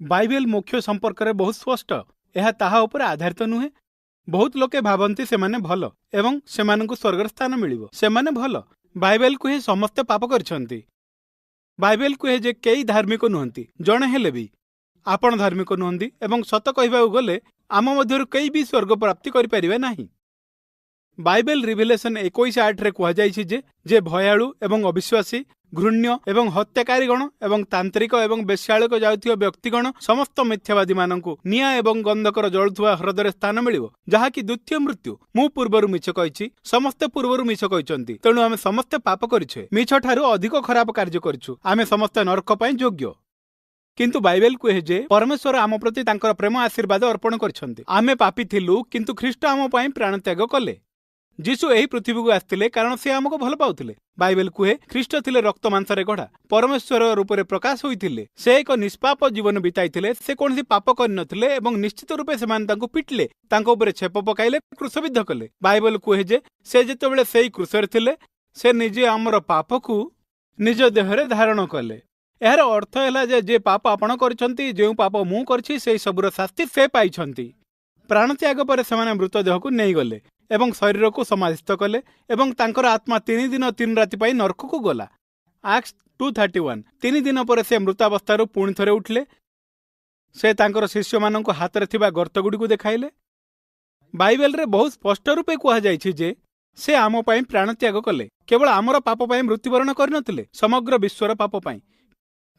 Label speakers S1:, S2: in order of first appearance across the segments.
S1: Bible मोक्ष संपर्क में बहुत स्पष्ट। यह ताहा उपर आधारित नुहे। बहुत लोके भावती से माने भल एवं सेमानंकु स्वर्ग स्थान मिलिबो। सेमाने भल। बाइबल कुहे समस्ते पाप करछन्ति। बाइबल कुहे जे कई धार्मिक नुहंती, जणे हेले भी आपण धार्मिक नुहंती एवं सत कहबाकु गले आम मध्यरु कई भी स्वर्ग प्राप्ति करि परिबे नाही। बाइबल रिविलेशन 21:8 रे कुहा जायछि जे भयालु एवं अविश्वासी, घृण्य एवं हत्याकारी गण एवं तांत्रिक एवं बेश्यालक जाउथिया व्यक्तिगण समस्त मिथ्यावादी मानंकु निया एवं गंधकर जळुथुवा हृदय स्थान मिलिबो, जहा कि द्वितीय मृत्यु। मु पूर्वरु मिछ कहिछि, समस्ते पूर्वरु मिछ कहिसंती, तेणु आमे समस्ते पाप करिछे, मिछ ठारू अधिक खराब कार्य करिछु, आमे समस्ते नरक पई योग्य। किंतु बाइबल कहे जे परमेश्वर आम प्रति तांकर प्रेम आशीर्वाद अर्पण करछन्ती। आमे पापी थिलु किंतु ख्रीष्ट आम पई प्राण त्याग कले। जीशु एही पृथ्वी को आसथिले कारण से हमको भल पाउथिले। बाइबल कुहे ख्रीष्ट थिले रक्त मांसरे गढ़ा, परमेश्वर रूपे प्रकाश होइथिले। से एक निष्पाप जीवन बिताइथिले। से कोनसी पाप करनथिले एवं निश्चित रूपे सेमान तांको पिटले, तांको उपरे छेप पकाइले, क्रूसबिद्ध कले। बाइबल कुहे जे से जेतेबेले सेही क्रूसरे थिले, से निजे हमर पापकु निज देहरे धारण कले। एहार अर्थ हैला जे पाप आपण करछन्ती, जे पाप मु करछि, सेही सबुर शास्ति से पाइछन्ती। प्राण त्याग पर सेमाने मृतदेह को नहीं गले एवं शरीर को समाधिस्थ कले एवं तांकर आत्मा 3 दिन 3 राति पाई नरक को गला। एक्ट्स 2:31। 3 दिन पर से मृतावस्थार पुणी थरे उठले। से तांकर शिष्य मानक हाथ रे थिबा गर्त गुडी को देखाइले। बाइबल रे बहुत स्पष्ट रूपे कुहा जायछि जे से आम पई प्राण त्याग कले। केवल आमर पाप पई मृत्युवरण करनथिले, समग्र विश्वर पाप पई।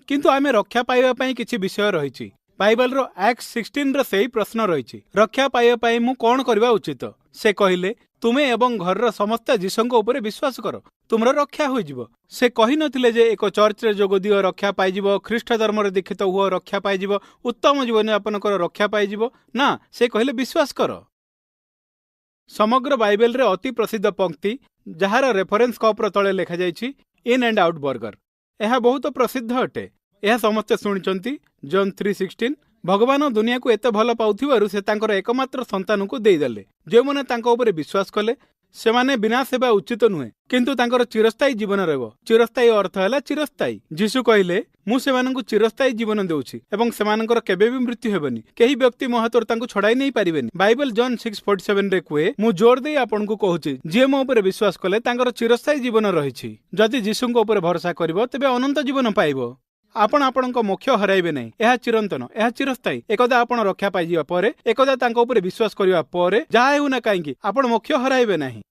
S1: किंतु आमे रक्षा पाइबा पई किछि विषय रहिछि। बाइबल रो एक्ट 16 रो सेही प्रश्न रहिछि, रक्षा पाइबा पई मु कोन करबा उचित? से कहिले, तुमे एवं घर समस्त जीशुଙ୍କ उपरे विश्वास करो, तुमर रक्षा होई जिवो। से कहि नथिले जे एक चर्च रे जोग दियो रक्षा पाई जिवो, ख्रीष्ट धर्म रे दीक्षित हुओ रक्षा पाई जिवो, उत्तम जीवन यापन कर रक्षा पाई जिवो। ना, से कहिले विश्वास करो। समग्र बाइबल रे अति प्रसिद्ध पंक्ति जहार रेफरेंस कपर तळे लेखा जायछि, इन एंड आउट बर्गर। यह बहुत प्रसिद्ध अटे। यह समस्ते शुणिचंती। जॉन 3:16। भगवान दुनिया को एते भल पाउथिबारु से तांकर एकमात्र संतान को देदेले। जे माने तांको उपरे विश्वास कले से माने विनाश हेबा उचित नुहे, किंतु तांकर चिरस्थायी जीवन रहबो। चिरस्थायी अर्थ हैला चिरस्थायी। यीशु कहिले, मु सेमानंकु चिरस्थायी जीवन देउछि एवं सेमानंकर केबे भी मृत्यु हेबनी। केही व्यक्ति मो हातोर तांको छडाई नै पारिबेनी। बाइबल जॉन 6:47 रे कुए, मु जोर देई आपनकु कहूछि, जे मो उपरे विश्वास कले तांकर चिरस्थायी जीवन रहिछि। जदि यीशुଙ୍କ उपरे भरोसा करिवो तेबे अनंत जीवन पाइबो। आपण आपणक मोक्ष हराइबे नहीं। यह चिरंतन, यह चिरस्थायी। एकदा आपण रक्षा पाई जिबा परे, एकदा तांको उपरे विश्वास करिबा परे जहा हेउ ना काहेकि आपण मोक्ष हराइबे नहीं।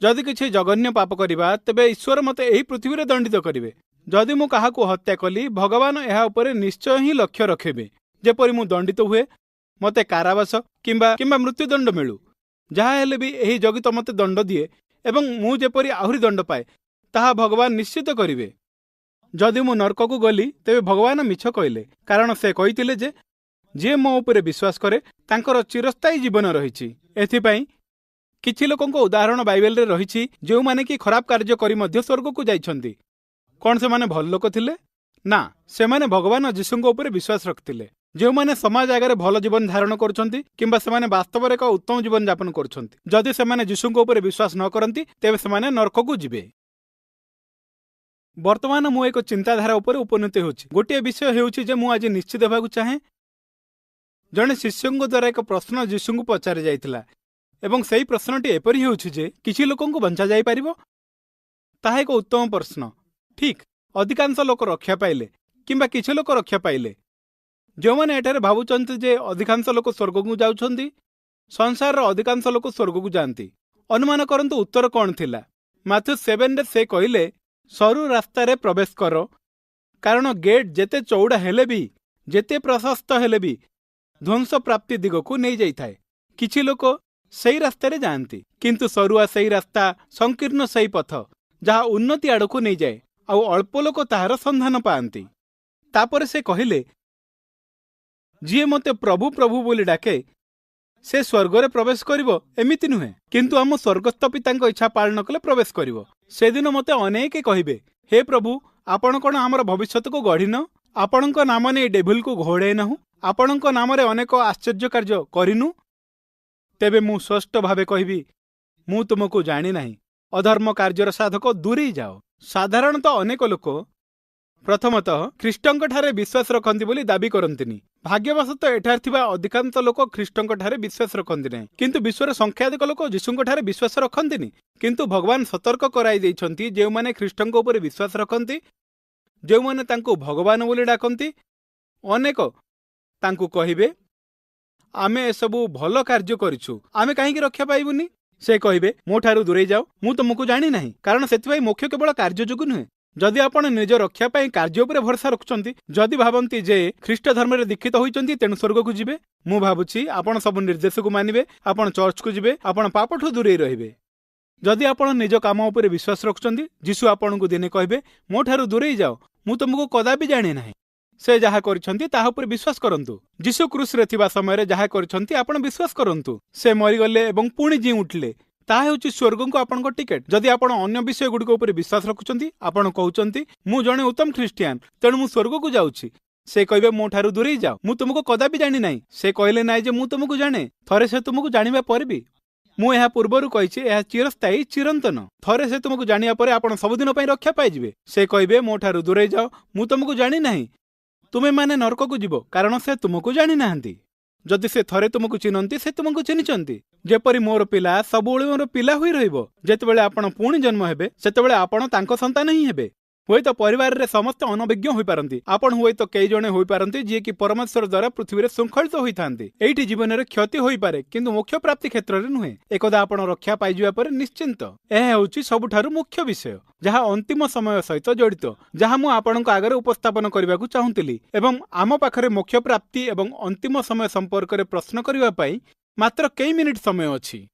S1: जदि किछि जघन्य पाप करिबा तेबे ईश्वर मते एही पृथ्वी रे दंडित करिवे। जदि मु काहाकू हत्या कली, भगवान एहा उपरे निश्चय ही लक्ष्य रखिबे। जेपरि मु दंडित हुए, मते कारावास किंबा मृत्युदंड मिलू, जहा हेले भी एही जगत मते दंड दिए एवं मु जेपरि आहुरी दंड पाए, ताहा भगवान निश्चित करिवे। जदि मु नरक को गली तेबे भगवान मिछ कहले, कारण से कहितिले जे मो उपरे विश्वास करे तांकर चिरस्थायी जीवन रहिछि। एथिपई किछि लोकंक उदाहरण बाइबल रे रहिछि जे माने कि खराब कार्य करी मध्य स्वर्ग को जाइछन्ति। कोन से माने भल लोक थिले? ना, से माने भगवान यीशुଙ୍କ उपरे विश्वास रखथिले। जे माने समाज आगे भल जीवन धारण करछन्ति किंबा से माने वास्तव रे एक उत्तम जीवन यापन करछन्ति। जदि से माने यीशुଙ୍କ उपरे विश्वास न करन्ति तेबे से माने नरक को जिवे। वर्तमान मु एक चिंताधारा उपर उपनीत होछि। गोटे विषय हेउछि जे मु आज निश्चित हेबाकु चाहे। जने शिष्यଙ୍କ द्वारा एक प्रश्न यीशुଙ୍କୁ पचारि जाइतिला एवं सेही प्रश्नटी एपरि हेउछि जे किछि लोकंकु बंचा जाई परिबो? ताहा एक उत्तम प्रश्न। ठीक, अधिकांश लोक रक्षा पाइले किंबा किछि लोक रक्षा पाइले। जो माने एठारे भाबुचंती जे अधिकांश लोक स्वर्ग को जाउछन्ती, संसार रो अधिकांश लोक स्वर्ग को जानती। अनुमान करंतु उत्तर कोन थिला? माथ्यू 7 रे से कहिले, सरू रास्ता रे प्रवेश करो, कारण गेट जेते चौड़ा हेले भी, जेते प्रशस्त हेले भी ध्वंस प्राप्ति दिग को नहीं जाई थाए। किछि लोक सही रास्ता रे जानती, किंतु सरुआ सही रास्ता, संकीर्ण सही पथ जहा उन्नति आड़ को नहीं जाए, आउ अल्प लोक ताहार संधान पाआंती। तापर से कहिले, जी मते प्रभु प्रभु बोली डाके से स्वर्ग रे प्रवेश करिवो एमिति नुहे, किंतु आम स्वर्गस्थ पितांक इच्छा पालन कले प्रवेश करिवो। से दिन मते अनेक कहिबे, हे प्रभु, आपण कोन हमर भविष्यत को गढ़िन? आपणक नाम ने डेभिल को घोड़े नहु? आपणक नाम रे अनेक आश्चर्य कार्य करिनु? तेबे मु स्पष्ट भावे कहिबी, मु तुमको जानि नाही। अधर्म कार्यर साधक दूरी जाओ। साधारणतः अनेक लोक प्रथमतः ख्रीष्टଙ୍କ ଠାରେ विश्वास रखନ୍ତି ବୋଲି दाबी करन्तिनी। भाग्यवशतः एठार थिबा अधिकांश लोक ख्रीष्टଙ୍କ ଠାରେ विश्वास रखନ୍ତି नहीं, किंतु विश्वर संख्याधिक लोक यीशुଙ୍କ ଠାରେ विश्वास रखन्तिनी। किंतु भगवान सतर्क कराई दैछन्ति जे माने ख्रीष्टଙ୍କ ऊपर विश्वास रखନ୍ତି, जे माने तांको भगवान बोली डाकନ୍ତି, अनेक तांको कहिबे आमे एसबु भल कार्य करिछु, आमे काहेकि रक्षा पाइबुनी। से कहिबे मो ठारू दूरे जाओ, मु तुमको जानी नहीं, कारण सेतिबाई मोक्ष केवल कार्य जोगु नुहे। जदि आपण निज रक्षा पाई कार्य उपर भरोसा रखुचंती, जदि भाबंती जे ख्रीष्ट धर्म रे दीक्षित होइचंती तेनु स्वर्ग को जिबे, मु भाबुची आपण सब निर्देश को मानिबे, आपण चर्च को जिबे, आपण पापठु दूरे रहिबे। जदि आपण निज काम उपर विश्वास रखुचंती, यीशु आपनको दिने कहबे मो ठारू दूरे जाओ, मु तुमको कदापि जानी नहीं। से जहा करिसंती ताहा उपर विश्वास करंतु। यीशु क्रूस रे थिबा समय रे जहा करिसंती आपण विश्वास करंतु। से मरि गले एवं पुणी जी उठले, ताहा हेउची स्वर्ग को आपनको टिकेट। जदि आपण अन्य विषय गुडी उपर विश्वास रखुचंती, आपण कहउचंती मु जणे उत्तम ख्रिस्टियन, तेणु मु स्वर्ग को जाउची, से कहबे मो ठारू दूरे जाओ, मु तुमको कदापि जानी नहीं। से कहले नाही जे मु तुमको जाने, थरे से तुमको जानिबा पर भी मु एहा पूर्वरु कहिछि एहा चिरस्थायी चिरंतन। थरे से तुमको जानिया परे आपण सबदिन पई रक्षा पाइ जिवे। से कहबे मो ठारू दूरे जाओ, मु तुमको जानी नहीं, तुमे माने नरक को जीवो, कारण से तुमको जानी नाहंती। जदि से थरे तुमको चिन्हंती, से तुमको चिन्हिचंती। जेपरि मोर पिला सबुळे मोर पिला होई रहिबो। जेतेबेले आपण पुणी जन्म हेबे, सेतेबेले आपण तांको संतान ही हेबे। हुए तो परिवार रे समस्त अनभिज्ञ होई पारंती। आपण हुए तो कई जणे होई पारंती जे कि परमेश्वर द्वारा पृथ्वी रे शृंखलित होई थांती। एठी जीवन रे क्षति होई पारे, किंतु मोक्ष प्राप्ति क्षेत्र रे नुहे। एकदा आपण रक्षा पाइ जिबा पर निश्चिंत। एहा होउची सबुठारु मुख्य विषय, जहा अंतिम समय सहित जड़ित, जहा मु आपणक आगरे उपस्थापन करबाकू चाहुंतिली। एवं आम पाखरे मोक्ष प्राप्ति एवं अंतिम समय संपर्क रे प्रश्न करबा पई मात्र कई मिनिट समय अछि।